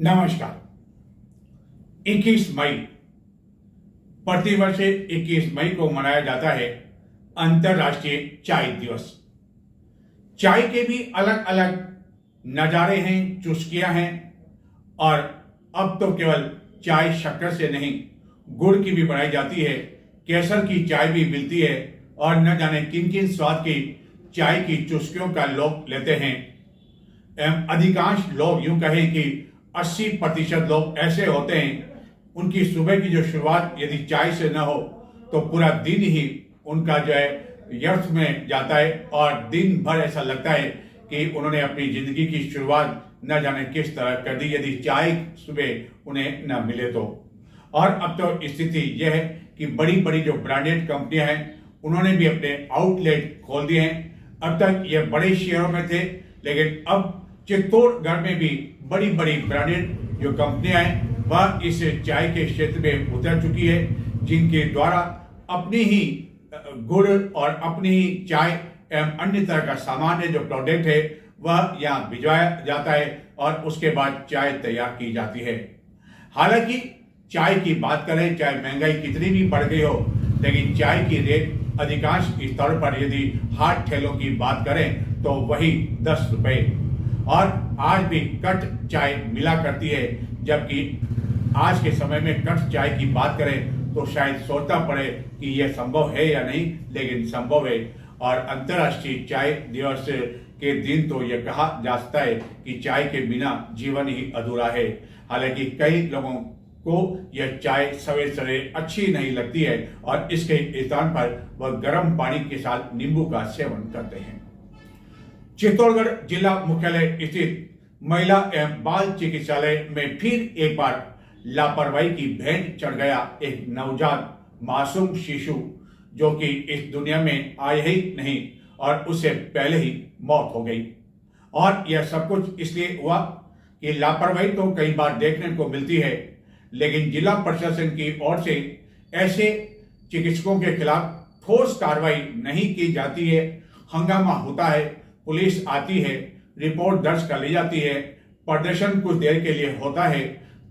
नमस्कार। 21 मई प्रतिवर्ष 21 मई को मनाया जाता है अंतर्राष्ट्रीय चाय दिवस। चाय के भी अलग अलग नज़ारे हैं, चुस्कियां हैं और अब तो केवल चाय शक्कर से नहीं, गुड़ की भी बनाई जाती है, केसर की चाय भी मिलती है और न जाने किन किन स्वाद की चाय की चुस्कियों का लोग लेते हैं। अधिकांश लोग यूं कहें कि 80% लोग ऐसे होते हैं, उनकी सुबह की जो शुरुआत यदि चाय से न हो तो पूरा दिन ही उनका जो है व्यर्थ में जाता है और दिन भर ऐसा लगता है कि उन्होंने अपनी जिंदगी की शुरुआत न जाने किस तरह कर दी यदि चाय सुबह उन्हें न मिले तो। और अब तो स्थिति यह है कि बड़ी बड़ी जो ब्रांडेड कंपनियां हैं उन्होंने भी अपने आउटलेट खोल दिए हैं। अब तक ये बड़े शहरों में थे, लेकिन अब चित्तौड़गढ़ में भी बड़ी बड़ी ब्रांडेड जो कंपनियां हैं वह इस चाय के क्षेत्र में उतर चुकी है, जिनके द्वारा अपनी ही गुड़ और अपनी ही चाय एवं अन्य तरह का सामान्य जो प्रोडक्ट है वह यहाँ भिजवाया जाता है और उसके बाद चाय तैयार की जाती है। हालांकि चाय की बात करें, चाहे महंगाई कितनी भी बढ़ गई हो, लेकिन चाय की रेट अधिकांश स्तर पर यदि हाट ठेलों की बात करें तो वही 10 रुपए और आज भी कट चाय मिला करती है। जबकि आज के समय में कट चाय की बात करें तो शायद सोचना पड़े कि यह संभव है या नहीं, लेकिन संभव है। और अंतर्राष्ट्रीय चाय दिवस के दिन तो यह कहा जा सकता है कि चाय के बिना जीवन ही अधूरा है। हालांकि कई लोगों को यह चाय सवेरे सवेरे अच्छी नहीं लगती है और इसके स्थान पर वह गर्म पानी के साथ नींबू का सेवन करते हैं। चित्तौड़गढ़ जिला मुख्यालय स्थित महिला एवं बाल चिकित्सालय में फिर एक बार लापरवाही की भेंट चढ़ गया एक नवजात मासूम शिशु, जो कि इस दुनिया में आया ही नहीं और उससे पहले ही मौत हो गई। और यह सब कुछ इसलिए हुआ कि लापरवाही तो कई बार देखने को मिलती है, लेकिन जिला प्रशासन की ओर से ऐसे चिकित्सकों के खिलाफ ठोस कार्रवाई नहीं की जाती है। हंगामा होता है, पुलिस आती है, रिपोर्ट दर्ज कर ली जाती है, प्रदर्शन कुछ देर के लिए होता है,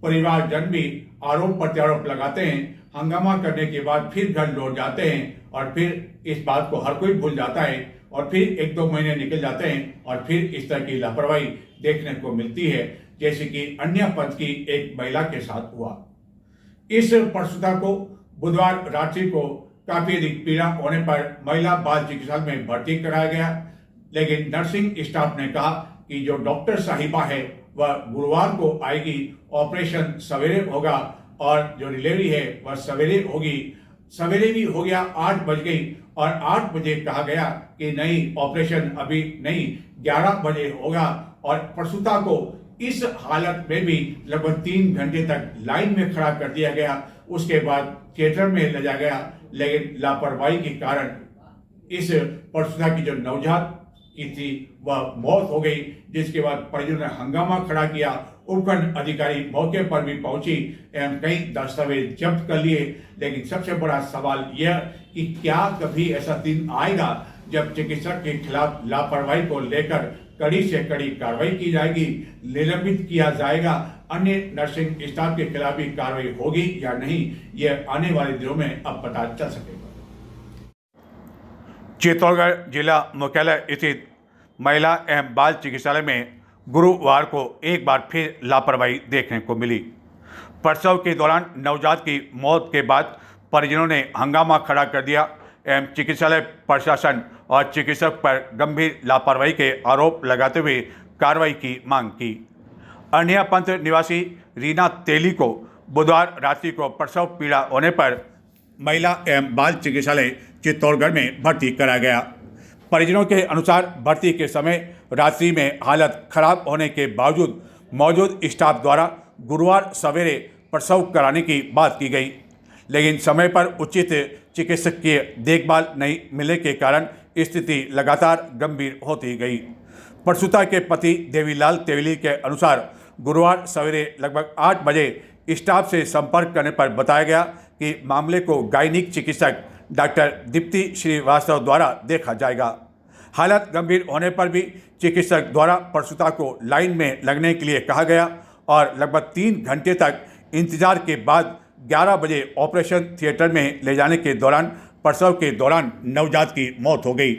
परिवारजन भी आरोप प्रत्यारोप लगाते हैं, हंगामा करने के बाद फिर घर लौट जाते हैं और फिर इस बात को हर कोई भूल जाता है और फिर 1-2 महीने निकल जाते हैं और फिर इस तरह की लापरवाही देखने को मिलती है, जैसे कि अन्य पंथ की एक महिला के साथ हुआ। इस प्रसूता को बुधवार रात्रि को काफी अधिक पीड़ा होने पर महिला बाल चिकित्सालय में भर्ती कराया गया, लेकिन नर्सिंग स्टाफ ने कहा कि जो डॉक्टर साहिबा है वह गुरुवार को आएगी, ऑपरेशन सवेरे होगा और जो डिलीवरी है वह सवेरे होगी। सवेरे भी हो गया, 8 बज गई और 8 बजे कहा गया कि नहीं, ऑपरेशन अभी नहीं, 11 बजे होगा। और प्रसूता को इस हालत में भी लगभग 3 घंटे तक लाइन में खड़ा कर दिया गया, उसके बाद थिएटर में ले जाया गया, लेकिन लापरवाही के कारण इस प्रसूता की जो नवजात की थी वह मौत हो गई, जिसके बाद परिजनों ने हंगामा खड़ा किया। उपखंड अधिकारी मौके पर भी पहुंची एवं कई दस्तावेज जब्त कर लिए, लेकिन सबसे बड़ा सवाल यह कि क्या कभी ऐसा दिन आएगा जब चिकित्सक के खिलाफ लापरवाही को लेकर कड़ी से कड़ी कार्रवाई की जाएगी, निलंबित किया जाएगा, अन्य नर्सिंग स्टाफ के खिलाफ भी कार्रवाई होगी या नहीं, यह आने वाले दिनों में अब पता चल सकेगा। चित्तौड़गढ़ जिला मुख्यालय स्थित महिला एवं बाल चिकित्सालय में गुरुवार को एक बार फिर लापरवाही देखने को मिली। प्रसव के दौरान नवजात की मौत के बाद परिजनों ने हंगामा खड़ा कर दिया एवं चिकित्सालय प्रशासन और चिकित्सक पर गंभीर लापरवाही के आरोप लगाते हुए कार्रवाई की मांग की। अरनिया पंथ निवासी रीना तेली को बुधवार रात्रि को प्रसव पीड़ा होने पर महिला एवं बाल चिकित्सालय चित्तौड़गढ़ में भर्ती कराया गया। परिजनों के अनुसार भर्ती के समय रात्रि में हालत खराब होने के बावजूद मौजूद स्टाफ द्वारा गुरुवार सवेरे प्रसव कराने की बात की गई, लेकिन समय पर उचित चिकित्सकीय देखभाल नहीं मिलने के कारण स्थिति लगातार गंभीर होती गई। प्रसूता के पति देवीलाल तेवली के अनुसार गुरुवार सवेरे लगभग 8 बजे स्टाफ से संपर्क करने पर बताया गया कि मामले को गायनिक चिकित्सक डॉक्टर दीप्ति श्रीवास्तव द्वारा देखा जाएगा। हालत गंभीर होने पर भी चिकित्सक द्वारा प्रसूता को लाइन में लगने के लिए कहा गया और लगभग 3 घंटे तक इंतजार के बाद 11 बजे ऑपरेशन थिएटर में ले जाने के दौरान प्रसव के दौरान नवजात की मौत हो गई।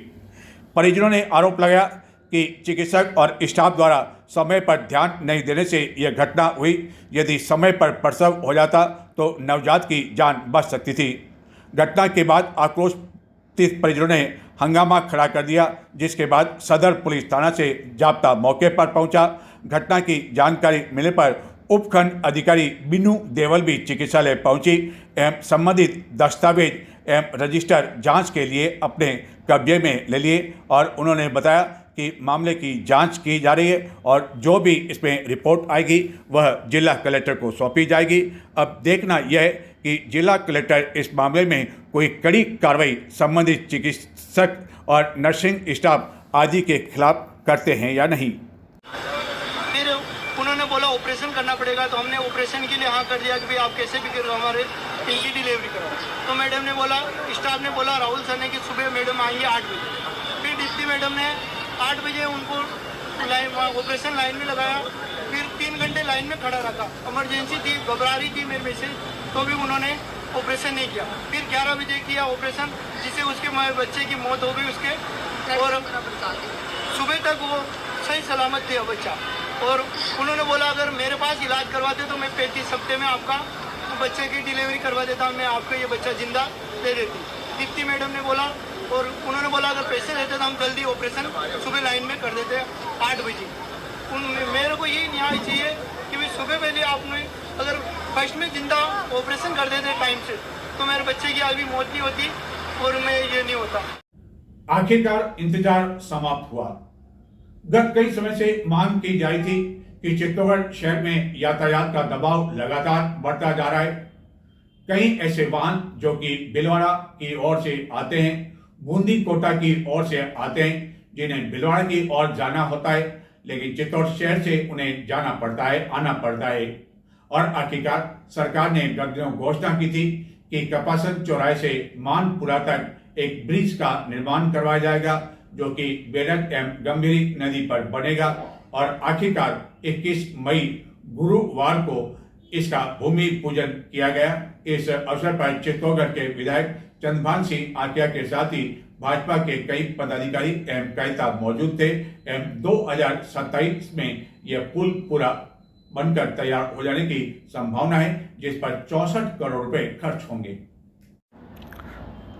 परिजनों ने आरोप लगाया कि चिकित्सक और स्टाफ द्वारा समय पर ध्यान नहीं देने से यह घटना हुई। यदि समय पर प्रसव हो जाता तो नवजात की जान बच सकती थी। घटना के बाद आक्रोशित परिजनों ने हंगामा खड़ा कर दिया, जिसके बाद सदर पुलिस थाना से जाब्ता मौके पर पहुंचा। घटना की जानकारी मिलने पर उपखंड अधिकारी बिनू देवल भी चिकित्सालय पहुंची एवं संबंधित दस्तावेज एवं रजिस्टर जांच के लिए अपने कब्जे में ले लिए और उन्होंने बताया कि मामले की जांच की जा रही है और जो भी इसमें रिपोर्ट आएगी वह जिला कलेक्टर को सौंपी जाएगी। अब देखना यह है कि जिला कलेक्टर इस मामले में कोई कड़ी कार्रवाई संबंधित चिकित्सक और नर्सिंग स्टाफ आदि के खिलाफ करते हैं या नहीं। फिर उन्होंने बोला ऑपरेशन करना पड़ेगा, तो हमने ऑपरेशन के लिए हाँ कर दिया कि भाई आप कैसे भी करो, हमारे इनकी डिलीवरी करो। तो मैडम ने बोला, स्टाफ ने बोला राहुल सर ने कि सुबह मैडम आएंगे 8 बजे। फिर डिप्टी मैडम ने 8 बजे उनको ऑपरेशन लाइन में लगाया। फिर 3 घंटे लाइन में खड़ा रखा। इमरजेंसी थी, घबरा रही थी मेरे मैसेज, तो भी उन्होंने ऑपरेशन नहीं किया। फिर 11 बजे किया ऑपरेशन, जिससे उसके बच्चे की मौत हो गई उसके, और सुबह तक वो सही सलामत थे बच्चा। और उन्होंने बोला अगर मेरे पास इलाज करवाते तो मैं 35 हफ्ते में आपका बच्चे की डिलीवरी करवा देता, मैं आपको ये बच्चा जिंदा दे देती। दीप्ति मैडम ने बोला, और उन्होंने बोला अगर पैसे रहते तो हम जल्दी ऑपरेशन सुबह लाइन में कर देते 8 बजे। मेरे को यही न्याय चाहिए कि भाई सुबह पहले आपने अगर फर्स्ट में जिंदा ऑपरेशन कर देते टाइम से तो मेरे बच्चे की अभी मौत नहीं होती और मैं ये नहीं होता। आखिरकार इंतजार समाप्त हुआ। गत कई समय से मांग की जा रही थी कि चित्तौड़गढ़ शहर में यातायात का दबाव लगातार बढ़ता जा रहा है। कई ऐसे वाहन जो कि भीलवाड़ा की ओर से आते हैं, बूंदी कोटा की ओर से आते हैं, जिन्हें भीलवाड़ा की ओर जाना होता है, लेकिन चित्तौड़ शहर से उन्हें जाना पड़ता है, आना पड़ता है। और आखिरकार सरकार ने गत दिनों घोषणा की थी कि कपासन चौराहे से मानपुरा तक एक ब्रिज का निर्माण करवाया जाएगा, जो कि बेड़त एवं गंभीरी नदी पर बनेगा। और आखिरकार 21 मई गुरुवार को इसका भूमि पूजन किया गया। इस अवसर पर चित्तौड़गढ़ के विधायक चंद्रभान सिंह आकिया के साथ ही भाजपा के कई पदाधिकारी एवं कार्यकर्ता मौजूद थे एवं 2027 में यह पुल पूरा बनकर तैयार हो जाने की संभावना है, जिस पर 64 करोड़ रुपए खर्च होंगे।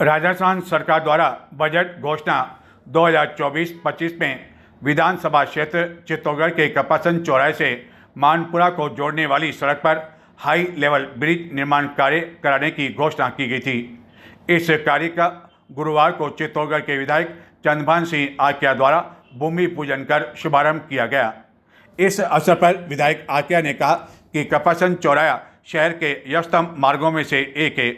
राजस्थान सरकार द्वारा बजट घोषणा 2024-25 में विधानसभा क्षेत्र चित्तौड़गढ़ के कपासन चौराहे से मानपुरा को जोड़ने वाली सड़क पर हाई लेवल ब्रिज निर्माण कार्य कराने की घोषणा की गई थी। इस कार्य का गुरुवार को चित्तौड़गढ़ के विधायक चंद्रभान सिंह आकिया द्वारा भूमि पूजन कर शुभारंभ किया गया। इस अवसर पर विधायक आकिया ने कहा कि कपासन चौराहा शहर के व्यस्तम मार्गों में से एक है।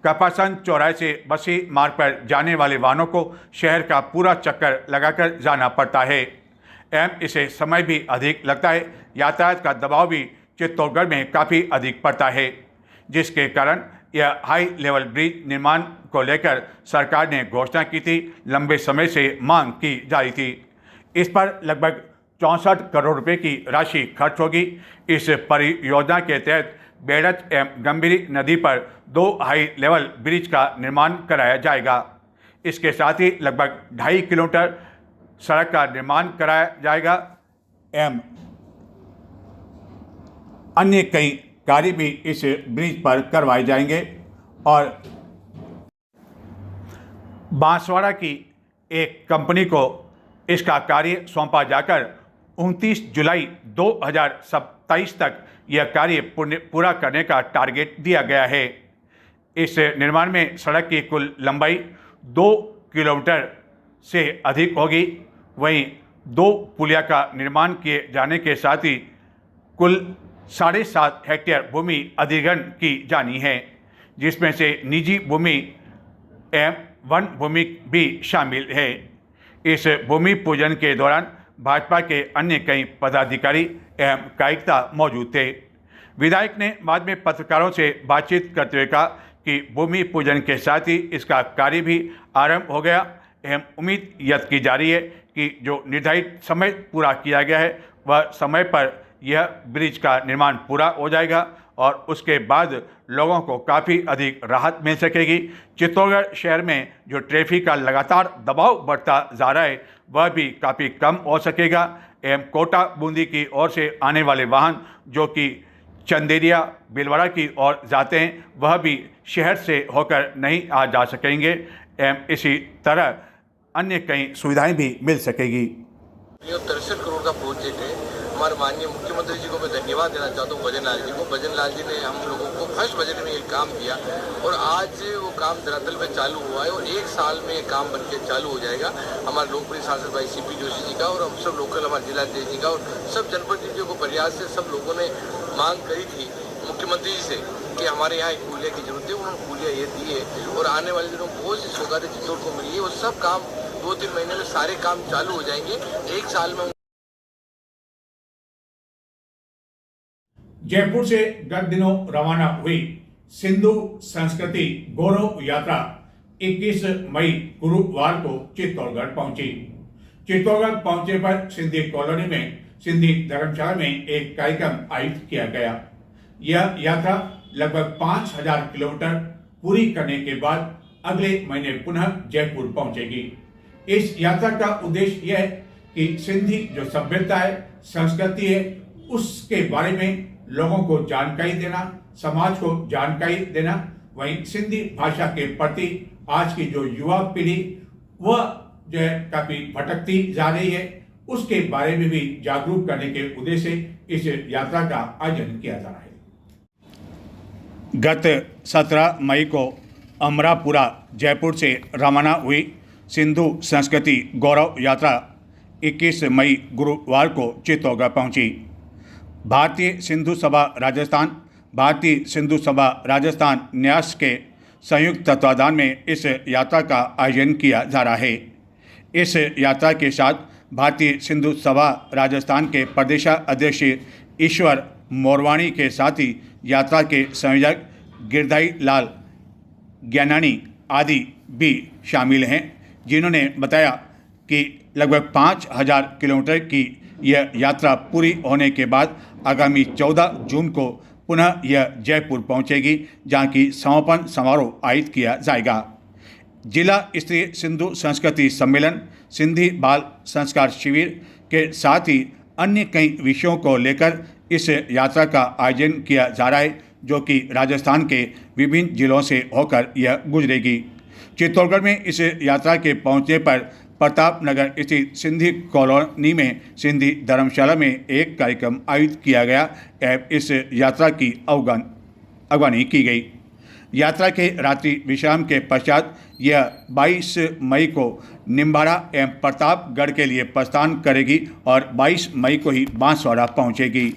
कपासन चौराहे से बसी मार्ग पर जाने वाले वाहनों को शहर का पूरा चक्कर लगाकर जाना पड़ता है एवं इसे समय भी अधिक लगता है। यातायात का दबाव भी चित्तौड़गढ़ में काफ़ी अधिक पड़ता है, जिसके कारण यह हाई लेवल ब्रिज निर्माण को लेकर सरकार ने घोषणा की थी। लंबे समय से मांग की जा रही थी। इस पर लगभग 64 करोड़ रुपए की राशि खर्च होगी। इस परियोजना के तहत बेड़त एवं गंभीरी नदी पर 2 हाई लेवल ब्रिज का निर्माण कराया जाएगा। इसके साथ ही लगभग 2.5 किलोमीटर सड़क का निर्माण कराया जाएगा एवं अन्य कई कार्य भी इस ब्रिज पर करवाए जाएंगे। और बांसवाड़ा की एक कंपनी को इसका कार्य सौंपा जाकर 29 जुलाई 2027 तक यह कार्य पूरा करने का टारगेट दिया गया है। इस निर्माण में सड़क की कुल लंबाई 2 किलोमीटर से अधिक होगी। वहीं 2 पुलिया का निर्माण किए जाने के साथ ही कुल 7.5 हेक्टेयर भूमि अधिग्रहण की जानी है, जिसमें से निजी भूमि एवं वन भूमि भी शामिल है। इस भूमि पूजन के दौरान भाजपा के अन्य कई पदाधिकारी एवं कार्यकर्ता मौजूद थे। विधायक ने बाद में पत्रकारों से बातचीत करते हुए कहा कि भूमि पूजन के साथ ही इसका कार्य भी आरंभ हो गया एवं उम्मीद व्यक्त की जा रही है कि जो निर्धारित समय पूरा किया गया है वह समय पर यह ब्रिज का निर्माण पूरा हो जाएगा और उसके बाद लोगों को काफ़ी अधिक राहत मिल सकेगी। चित्तौड़गढ़ शहर में जो ट्रैफिक का लगातार दबाव बढ़ता जा रहा है वह भी काफ़ी कम हो सकेगा एवं कोटा बूंदी की ओर से आने वाले वाहन जो कि चंदेरिया भीलवाड़ा की ओर जाते हैं वह भी शहर से होकर नहीं आ जा सकेंगे एवं इसी तरह अन्य कई सुविधाएं भी मिल सकेगी। ये 63 करोड़ का प्रोजेक्ट है। हमारे माननीय मुख्यमंत्री जी को मैं धन्यवाद देना चाहता हूँ, भजन लाल जी को। भजन लाल जी ने हम लोगों को फर्स्ट बजट में ये काम किया और आज वो काम धरातल में चालू हुआ है और 1 साल में ये काम बनके चालू हो जाएगा। हमारे लोकप्रिय सांसद भाई CP जोशी जी का और हम सब लोकल हमारे जिलाध्यक्ष जी का और सब जनप्रतिनिधियों को प्रयास से सब लोगों ने मांग करी थी मुख्यमंत्री जी से कि हमारे यहाँ एक पुलिया की जरूरत है। उन्होंने पुलिया ये दी है और आने वाले दिनों में बहुत सी सौगातें चित्तौड़ को मिली है। वो सब काम 2-3 महीने में सारे काम चालू हो जाएंगे। 1 साल में जयपुर से गत दिनों रवाना हुई सिंधु संस्कृति गौरव यात्रा 21 मई गुरुवार को चित्तौड़गढ़ पहुंची। चित्तौड़गढ़ पहुंचे पर सिंधी कॉलोनी में सिंधी धर्मशाला में एक कार्यक्रम आयोजित किया गया। यह यात्रा लगभग 5000 किलोमीटर पूरी करने के बाद अगले महीने पुनः जयपुर पहुंचेगी। इस यात्रा का उद्देश्य यह है कि सिंधी जो सभ्यता है, संस्कृति है, उसके बारे में लोगों को जानकारी देना, समाज को जानकारी देना। वहीं सिंधी भाषा के प्रति आज की जो युवा पीढ़ी वह जो है काफी भटकती जा रही है, उसके बारे में भी जागरूक करने के उद्देश्य से इस यात्रा का आयोजन किया जा रहा है। गत 17 मई को अमरापुरा जयपुर से रवाना हुई सिंधु संस्कृति गौरव यात्रा 21 मई गुरुवार को चित्तौड़गढ़ पहुंची। भारतीय सिंधु सभा राजस्थान न्यास के संयुक्त तत्वाधान में इस यात्रा का आयोजन किया जा रहा है। इस यात्रा के साथ भारतीय सिंधु सभा राजस्थान के प्रदेशाध्यक्ष ईश्वर मोरवाणी के साथ ही यात्रा के संयोजक गिरधारी लाल ज्ञानानी आदि भी शामिल हैं, जिन्होंने बताया कि लगभग 5000 किलोमीटर की यह यात्रा पूरी होने के बाद आगामी 14 जून को पुनः यह जयपुर पहुंचेगी, जहां की समापन समारोह आयोजित किया जाएगा। जिला स्तरीय सिंधु संस्कृति सम्मेलन, सिंधी बाल संस्कार शिविर के साथ ही अन्य कई विषयों को लेकर इस यात्रा का आयोजन किया जा रहा है, जो कि राजस्थान के विभिन्न जिलों से होकर यह गुजरेगी। चित्तौड़गढ़ में इस यात्रा के पहुंचने पर प्रताप नगर स्थित सिंधी कॉलोनी में सिंधी धर्मशाला में एक कार्यक्रम आयोजित किया गया एवं इस यात्रा की अगवानी की गई। यात्रा के रात्रि विश्राम के पश्चात यह 22 मई को निम्बाड़ा एवं प्रतापगढ़ के लिए प्रस्थान करेगी और 22 मई को ही बांसवाड़ा पहुंचेगी।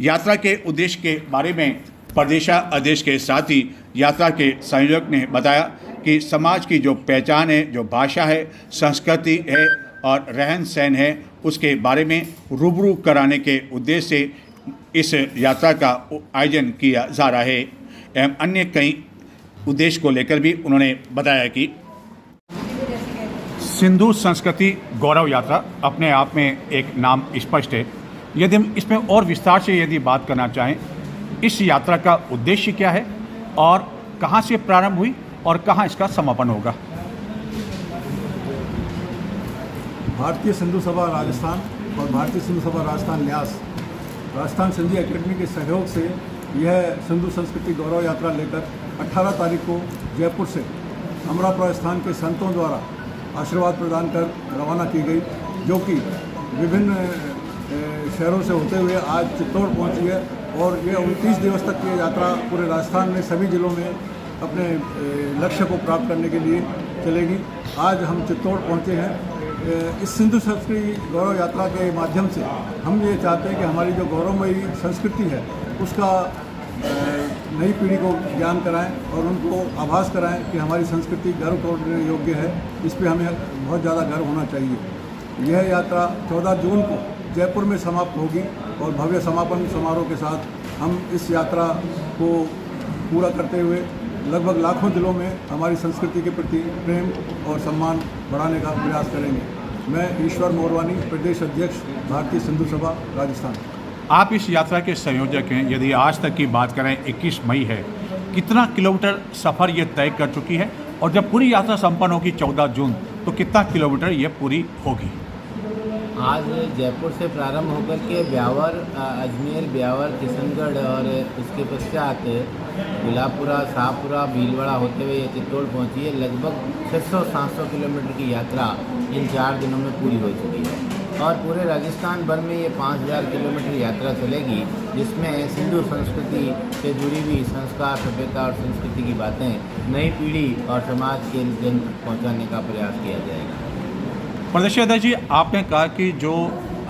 यात्रा के उद्देश्य के बारे में प्रदेशाध्यक्ष के साथ ही यात्रा के संयोजक ने बताया कि समाज की जो पहचान है, जो भाषा है, संस्कृति है और रहन सहन है, उसके बारे में रूबरू कराने के उद्देश्य से इस यात्रा का आयोजन किया जा रहा है एवं अन्य कई उद्देश्य को लेकर भी उन्होंने बताया कि सिंधु संस्कृति गौरव यात्रा अपने आप में एक नाम स्पष्ट है। यदि हम इसमें और विस्तार से यदि बात करना चाहें, इस यात्रा का उद्देश्य क्या है और कहां से प्रारंभ हुई और कहां इसका समापन होगा। भारतीय सिंधु सभा राजस्थान और भारतीय सिंधु सभा राजस्थान न्यास राजस्थान सिंधी एकेडमी के सहयोग से यह सिंधु संस्कृति गौरव यात्रा लेकर 18 तारीख को जयपुर से अमरापुरा स्थान के संतों द्वारा आशीर्वाद प्रदान कर रवाना की गई, जो कि विभिन्न शहरों से होते हुए आज चित्तौड़ पहुंची है और यह 29 दिवस तक की यात्रा पूरे राजस्थान में सभी जिलों में अपने लक्ष्य को प्राप्त करने के लिए चलेगी। आज हम चित्तौड़ पहुंचे हैं। इस सिंधु संस्कृति गौरव यात्रा के माध्यम से हम ये चाहते हैं कि हमारी जो गौरवमयी संस्कृति है उसका नई पीढ़ी को ज्ञान कराएं और उनको आभास कराएं कि हमारी संस्कृति गर्व करने योग्य है। इस पर हमें बहुत ज़्यादा गर्व होना चाहिए। यह यात्रा 14 जून को जयपुर में समाप्त होगी और भव्य समापन समारोह के साथ हम इस यात्रा को पूरा करते हुए लगभग लाखों दिलों में हमारी संस्कृति के प्रति प्रेम और सम्मान बढ़ाने का प्रयास करेंगे। मैं ईश्वर मोरवानी, प्रदेश अध्यक्ष, भारतीय सिंधु सभा राजस्थान। आप इस यात्रा के संयोजक हैं। यदि आज तक की बात करें 21 मई है, कितना किलोमीटर सफ़र ये तय कर चुकी है और जब पूरी यात्रा संपन्न होगी 14 जून तो कितना किलोमीटर ये पूरी होगी? आज जयपुर से प्रारंभ होकर के ब्यावर, अजमेर, ब्यावर, किशनगढ़ और उसके पश्चात बिलापुरा, शाहपुरा, भीलवाड़ा होते हुए ये चित्तौड़ पहुंची है। लगभग 600-700 किलोमीटर की यात्रा इन 4 दिनों में पूरी हो चुकी है और पूरे राजस्थान भर में ये 5000 किलोमीटर यात्रा चलेगी, जिसमें सिंधु संस्कृति से जुड़ी हुई संस्कार, सभ्यता और संस्कृति की बातें नई पीढ़ी और समाज के जन तक पहुँचाने का प्रयास किया जाएगा। प्रदेश अध्यक्ष जी, आपने कहा कि जो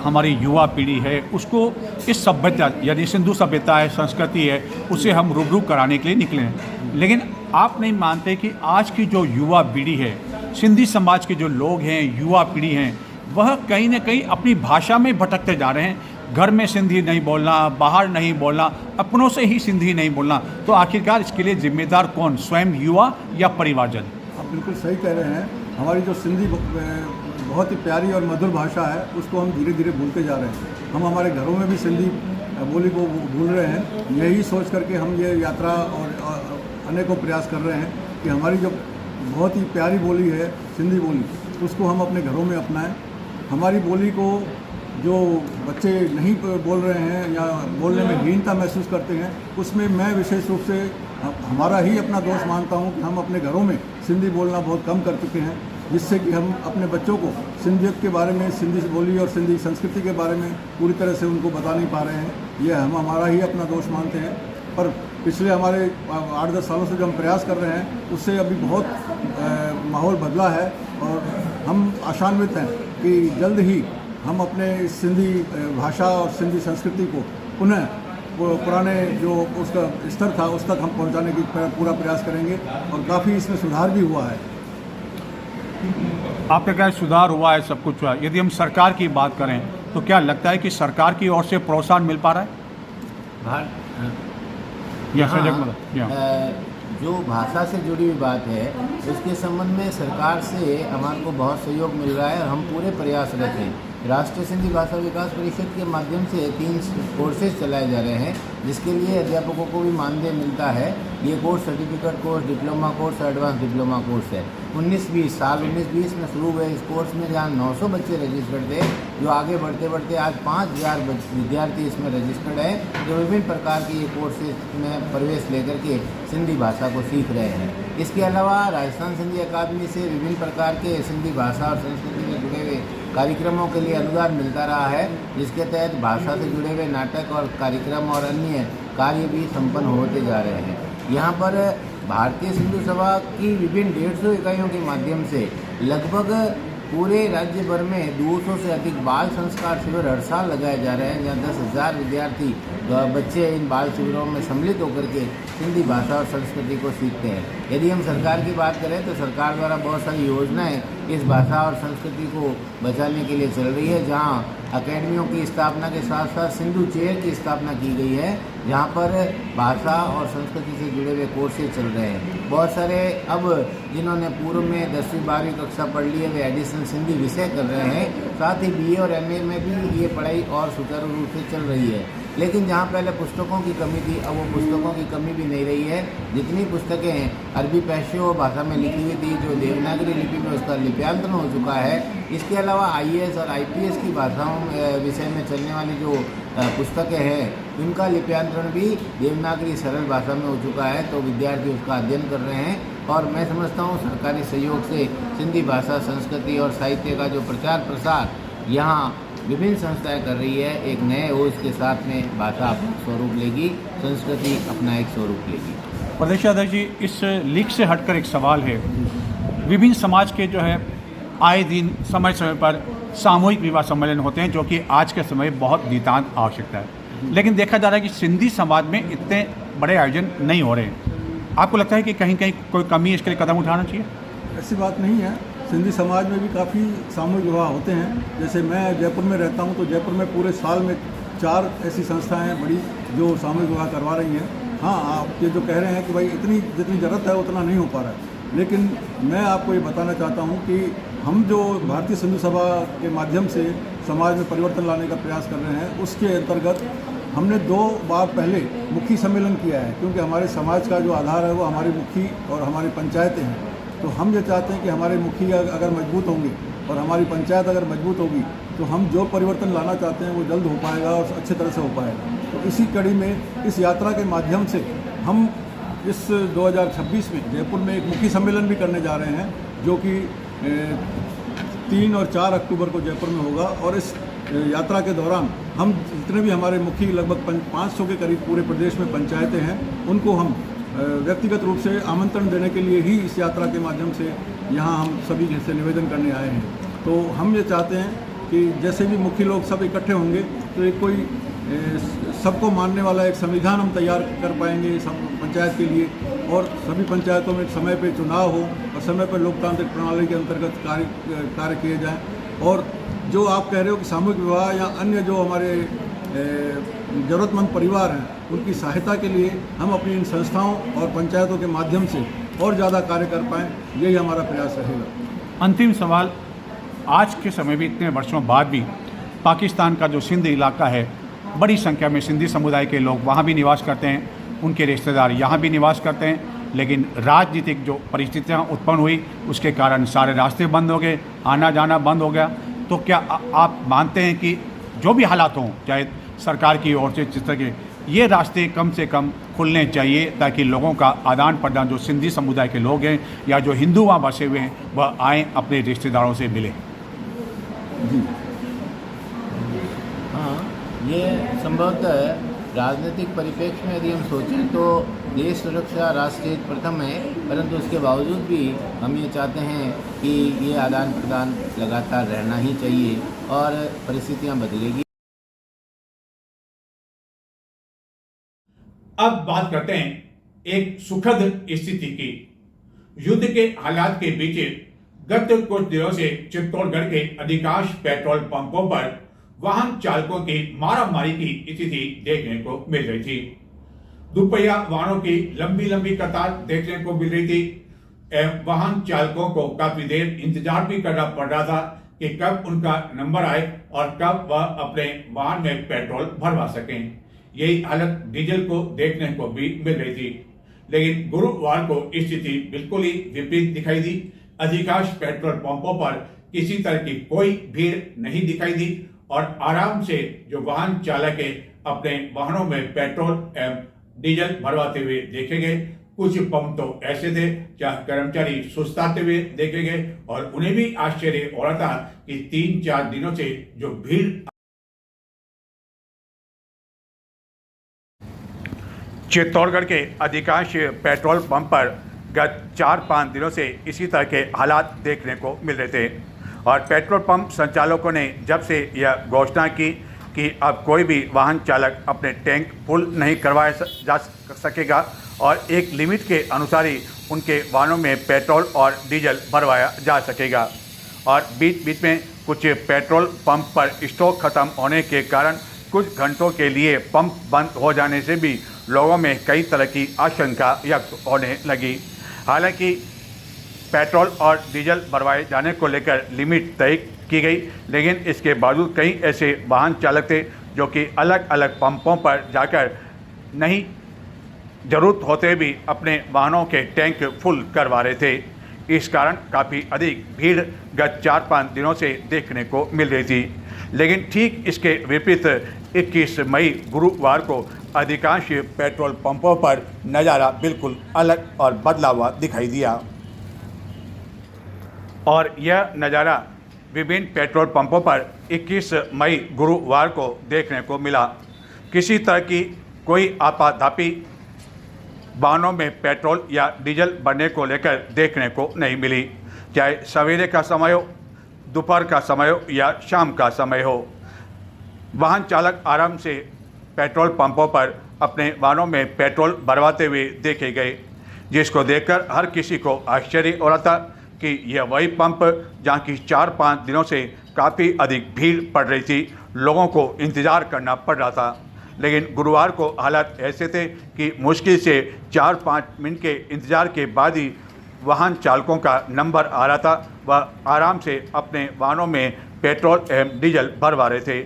हमारी युवा पीढ़ी है उसको इस सभ्यता यानी सिंधु सभ्यता है, संस्कृति है, उसे हम रूबरू कराने के लिए निकले हैं, लेकिन आप नहीं मानते कि आज की जो युवा पीढ़ी है, सिंधी समाज के जो लोग हैं, युवा पीढ़ी हैं, वह कहीं ना कहीं अपनी भाषा में भटकते जा रहे हैं। घर में सिंधी नहीं बोलना, बाहर नहीं बोलना, अपनों से ही सिंधी नहीं बोलना, तो आखिरकार इसके लिए जिम्मेदार कौन, स्वयं युवा या परिवारजन? आप बिल्कुल सही कह रहे हैं। हमारी जो सिंधी बहुत ही प्यारी और मधुर भाषा है उसको हम धीरे धीरे भूलते जा रहे हैं। हम हमारे घरों में भी सिंधी बोली को भूल रहे हैं। यही सोच करके हम ये यात्रा और अनेकों प्रयास कर रहे हैं कि हमारी जो बहुत ही प्यारी बोली है सिंधी बोली, उसको हम अपने घरों में अपनाएं। हमारी बोली को जो बच्चे नहीं बोल रहे हैं या बोलने में हीनता महसूस करते हैं, उसमें मैं विशेष रूप से हमारा ही अपना दोष मानता हूं कि हम अपने घरों में सिंधी बोलना बहुत कम कर चुके हैं, जिससे कि हम अपने बच्चों को सिंधियत के बारे में, सिंधी बोली और सिंधी संस्कृति के बारे में पूरी तरह से उनको बता नहीं पा रहे हैं। यह हम हमारा ही अपना दोष मानते हैं। पर पिछले हमारे 8-10 सालों से जो हम प्रयास कर रहे हैं उससे अभी बहुत माहौल बदला है और हम आशान्वित हैं कि जल्द ही हम अपने सिंधी भाषा और सिंधी संस्कृति को पुनः पुराने जो उसका स्तर था उस तक हम पहुंचाने की पूरा प्रयास करेंगे और काफ़ी इसमें सुधार भी हुआ है। आपने कहा सुधार हुआ है, सब कुछ हुआ है। यदि हम सरकार की बात करें तो क्या लगता है कि सरकार की ओर से प्रोत्साहन मिल पा रहा है? जो भाषा से जुड़ी हुई बात है उसके संबंध में सरकार से हमारे को बहुत सहयोग मिल रहा है और हम पूरे प्रयासरत हैं। राष्ट्रीय सिंधी भाषा विकास परिषद के माध्यम से 3 कोर्सेज चलाए जा रहे हैं, जिसके लिए अध्यापकों को भी मानदेय मिलता है। ये course certificate course, diploma course, advance diploma course है। 19-20 साल 19-20 में शुरू हुए इस कोर्स में जहाँ 900 बच्चे रजिस्टर्ड थे, जो आगे बढ़ते बढ़ते आज 5000 विद्यार्थी इसमें रजिस्टर्ड हैं, जो विभिन्न प्रकार के ये कोर्सेज में प्रवेश लेकर के सिंधी भाषा को सीख रहे हैं। इसके अलावा राजस्थान सिंधी अकादमी से विभिन्न प्रकार के सिंधी भाषा और संस्कृति से जुड़े हुए कार्यक्रमों के लिए अनुदान मिलता रहा है, जिसके तहत भाषा से जुड़े हुए नाटक और कार्यक्रम और अन्य कार्य भी संपन्न होते जा रहे हैं। यहाँ पर भारतीय सिंधु सभा की विभिन्न 150 इकाइयों के माध्यम से लगभग पूरे राज्य भर में 200 से अधिक बाल संस्कार शिविर हर साल लगाए जा रहे हैं, जहाँ 10,000 विद्यार्थी बच्चे इन बाल शिविरों में सम्मिलित होकर के सिंधी भाषा और संस्कृति को सीखते हैं। यदि हम सरकार की बात करें तो सरकार द्वारा बहुत सारी योजनाएं इस भाषा और संस्कृति को बचाने के लिए चल रही है, जहाँ अकेडमियों की स्थापना के साथ साथ सिंधु चेयर की स्थापना की गई है, जहाँ पर भाषा और संस्कृति से जुड़े हुए कोर्सेज चल रहे हैं। बहुत सारे अब जिन्होंने पूर्व में 10वीं 12वीं कक्षा पढ़ ली है वे एडिशनल सिंधी विषय कर रहे हैं। साथ ही BA और MA में भी ये पढ़ाई और सुचारू रूप से चल रही है। लेकिन जहाँ पहले पुस्तकों की कमी थी, अब वो पुस्तकों की कमी भी नहीं रही है। जितनी पुस्तकें अरबी पैशो भाषा में लिखी हुई थी, जो देवनागरी लिपि में उसका लिप्यांतरण हो चुका है। इसके अलावा IAS और IPS की भाषाओं विषय में चलने वाली जो पुस्तकें हैं, उनका लिप्यांतरण भी देवनागरी सरल भाषा में हो चुका है, तो विद्यार्थी उसका अध्ययन कर रहे हैं। और मैं समझता हूँ सरकारी सहयोग से सिंधी भाषा, संस्कृति और साहित्य का जो प्रचार प्रसार यहाँ विभिन्न संस्थाएं कर रही है, एक नए ओज के साथ में भाषा अपना स्वरूप लेगी, संस्कृति अपना एक स्वरूप लेगी। प्रदेश अध्यक्ष जी, इस लीक से हटकर एक सवाल है। विभिन्न समाज के जो है आए दिन समय समय पर सामूहिक विवाह सम्मेलन होते हैं, जो कि आज के समय बहुत नितांत आवश्यकता है, लेकिन देखा जा रहा है कि सिंधी समाज में इतने बड़े आयोजन नहीं हो रहे हैं। आपको लगता है कि कहीं कहीं कोई कमी, इसके लिए कदम उठाना चाहिए? ऐसी बात नहीं है। सिंधी समाज में भी काफ़ी सामूहिक विवाह होते हैं। जैसे मैं जयपुर में रहता हूं, तो जयपुर में पूरे साल में 4 ऐसी संस्थाएं हैं बड़ी जो सामूहिक विवाह करवा रही हैं। हाँ, आप ये जो कह रहे हैं कि भाई इतनी जितनी ज़रूरत है उतना नहीं हो पा रहा है, लेकिन मैं आपको ये बताना चाहता हूँ कि हम जो भारतीय सिंधु सभा के माध्यम से समाज में परिवर्तन लाने का प्रयास कर रहे हैं। उसके अंतर्गत हमने 2 बार पहले मुखी सम्मेलन किया है, क्योंकि हमारे समाज का जो आधार है वो हमारी मुखी और हमारी पंचायतें हैं। तो हम ये चाहते हैं कि हमारे मुखी अगर मजबूत होंगे और हमारी पंचायत अगर मजबूत होगी तो हम जो परिवर्तन लाना चाहते हैं वो जल्द हो पाएगा और अच्छे तरह से हो पाएगा। तो इसी कड़ी में इस यात्रा के माध्यम से हम इस 2026 में जयपुर में एक मुखी सम्मेलन भी करने जा रहे हैं, जो कि 3 और 4 अक्टूबर को जयपुर में होगा। और इस यात्रा के दौरान हम जितने भी हमारे मुखी लगभग 500 के करीब पूरे प्रदेश में पंचायतें हैं, उनको हम व्यक्तिगत रूप से आमंत्रण देने के लिए ही इस यात्रा के माध्यम से यहाँ हम सभी से निवेदन करने आए हैं। तो हम ये चाहते हैं कि जैसे भी मुखी लोग सब इकट्ठे होंगे तो एक कोई सबको मानने वाला एक संविधान हम तैयार कर पाएंगे सब पंचायत के लिए, और सभी पंचायतों में समय पे चुनाव हो और समय पर लोकतांत्रिक प्रणाली के अंतर्गत कार्य किए जाएँ। और जो आप कह रहे हो कि सामूहिक विवाह या अन्य जो हमारे ज़रूरतमंद परिवार हैं, उनकी सहायता के लिए हम अपनी इन संस्थाओं और पंचायतों के माध्यम से और ज़्यादा कार्य कर पाएँ, यही हमारा प्रयास रहेगा। अंतिम सवाल, आज के समय में इतने वर्षों बाद भी पाकिस्तान का जो सिंध इलाका है, बड़ी संख्या में सिंधी समुदाय के लोग वहाँ भी निवास करते हैं, उनके रिश्तेदार यहाँ भी निवास करते हैं, लेकिन राजनीतिक जो परिस्थितियाँ उत्पन्न हुई उसके कारण सारे रास्ते बंद हो गए, आना जाना बंद हो गया। तो क्या आप मानते हैं कि जो भी हालात हों, चाहे सरकार की ओर से जिस तरह के, ये रास्ते कम से कम खुलने चाहिए ताकि लोगों का आदान प्रदान, जो सिंधी समुदाय के लोग हैं या जो हिंदू वहाँ बसे हुए हैं, वह आएँ अपने रिश्तेदारों से मिलें? जी हाँ, ये संभवतः राजनीतिक परिप्रेक्ष्य में यदि हम सोचें तो देश सुरक्षा राष्ट्रीय हित प्रथम है, परंतु उसके बावजूद भी हम ये चाहते हैं कि ये आदान प्रदान लगातार रहना ही चाहिए और परिस्थितियाँ बदलेगी। अब बात करते हैं एक सुखद स्थिति की। युद्ध के हालात के बीच गत कुछ दिनों से चित्तौड़गढ़ के अधिकांश पेट्रोल पंपों पर वाहन चालकों की मारामारी की स्थिति देखने को मिल रही थी। दुपहिया वाहनों की लंबी लंबी कतार देखने को मिल रही थी। वाहन चालकों को काफी देर इंतजार भी करना पड़ रहा था कि कब उनका नंबर आए और कब वह अपने वाहन में पेट्रोल भरवा सकें। यही हालत डीजल को देखने को भी मिल रही थी, लेकिन गुरुवार को स्थिति बिल्कुल ही विपरीत दिखाई दी। अधिकांश पेट्रोल पंपों पर किसी तरह की कोई भीड़ नहीं दिखाई दी और आराम से जो वाहन चालक है अपने वाहनों में पेट्रोल एवं डीजल भरवाते हुए देखे गए। कुछ पंप तो ऐसे थे जहां कर्मचारी सुस्ताते हुए देखे गए और उन्हें भी आश्चर्य हो रहा था कि 3-4 दिनों से जो भीड़ चित्तौड़गढ़ के अधिकांश पेट्रोल पंप पर गत 4-5 दिनों से इसी तरह के हालात देखने को मिल रहे थे और पेट्रोल पंप संचालकों ने जब से यह घोषणा की कि अब कोई भी वाहन चालक अपने टैंक फुल नहीं करवाया जा सकेगा और एक लिमिट के अनुसार ही उनके वाहनों में पेट्रोल और डीजल भरवाया जा सकेगा। और बीच बीच में कुछ पेट्रोल पंप पर स्टॉक खत्म होने के कारण कुछ घंटों के लिए पंप बंद हो जाने से भी लोगों में कई तरह की आशंका व्यक्त होने लगी। हालांकि पेट्रोल और डीजल भरवाए जाने को लेकर लिमिट तय की गई, लेकिन इसके बावजूद कई ऐसे वाहन चालक थे जो कि अलग अलग पंपों पर जाकर नहीं ज़रूरत होते भी अपने वाहनों के टैंक फुल करवा रहे थे। इस कारण काफ़ी अधिक भीड़ गत 4-5 दिनों से देखने को मिल रही थी। लेकिन ठीक इसके विपरीत 21 मई गुरुवार को अधिकांश पेट्रोल पंपों पर नज़ारा बिल्कुल अलग और बदला हुआ दिखाई दिया और यह नज़ारा विभिन्न पेट्रोल पंपों पर 21 मई गुरुवार को देखने को मिला। किसी तरह की कोई आपाधापी वाहनों में पेट्रोल या डीजल भरने को लेकर देखने को नहीं मिली, चाहे सवेरे का समय हो, दोपहर का समय हो या शाम का समय हो। वाहन चालक आराम से पेट्रोल पंपों पर अपने वाहनों में पेट्रोल भरवाते हुए देखे गए, जिसको देखकर हर किसी को आश्चर्य हो रहा था कि यह वही पंप जहाँ की 4-5 दिनों से काफ़ी अधिक भीड़ पड़ रही थी, लोगों को इंतज़ार करना पड़ रहा था। लेकिन गुरुवार को हालात ऐसे थे कि मुश्किल से 4-5 मिनट के इंतज़ार के बाद ही वाहन चालकों का नंबर आ रहा था। वह आराम से अपने वाहनों में पेट्रोल एवं डीजल भरवा रहे थे,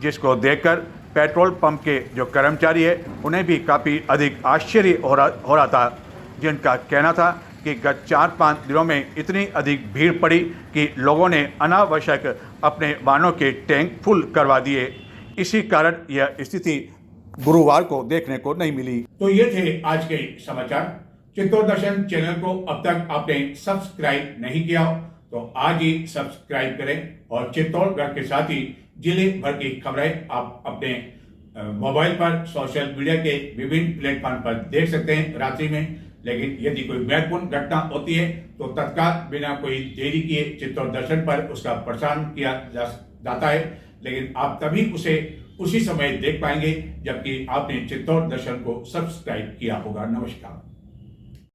जिसको देखकर पेट्रोल पंप के जो कर्मचारी है उन्हें भी काफ़ी अधिक आश्चर्य हो रहा था, जिनका कहना था कि गत 4-5 दिनों में इतनी अधिक भीड़ पड़ी कि लोगों ने अनावश्यक अपने वाहनों के टैंक फुल करवा दिए। इसी कारण यह स्थिति गुरुवार को देखने को नहीं मिली। तो ये थे आज के समाचार। चित्तौड़ दर्शन चैनल को अब तक आपने सब्सक्राइब नहीं किया हो तो आज ही सब्सक्राइब करें और चित्तौड़गढ़ के साथ ही जिले भर की खबरें आप अपने मोबाइल पर सोशल मीडिया के विभिन्न प्लेटफॉर्म पर देख सकते हैं रात्रि में। लेकिन यदि कोई महत्वपूर्ण घटना होती है तो तत्काल बिना कोई देरी किए चित्तौड़ दर्शन पर उसका प्रसारण किया जाता है, लेकिन आप तभी उसे उसी समय देख पाएंगे जबकि आपने चित्तौड़ दर्शन को सब्सक्राइब किया होगा। नमस्कार।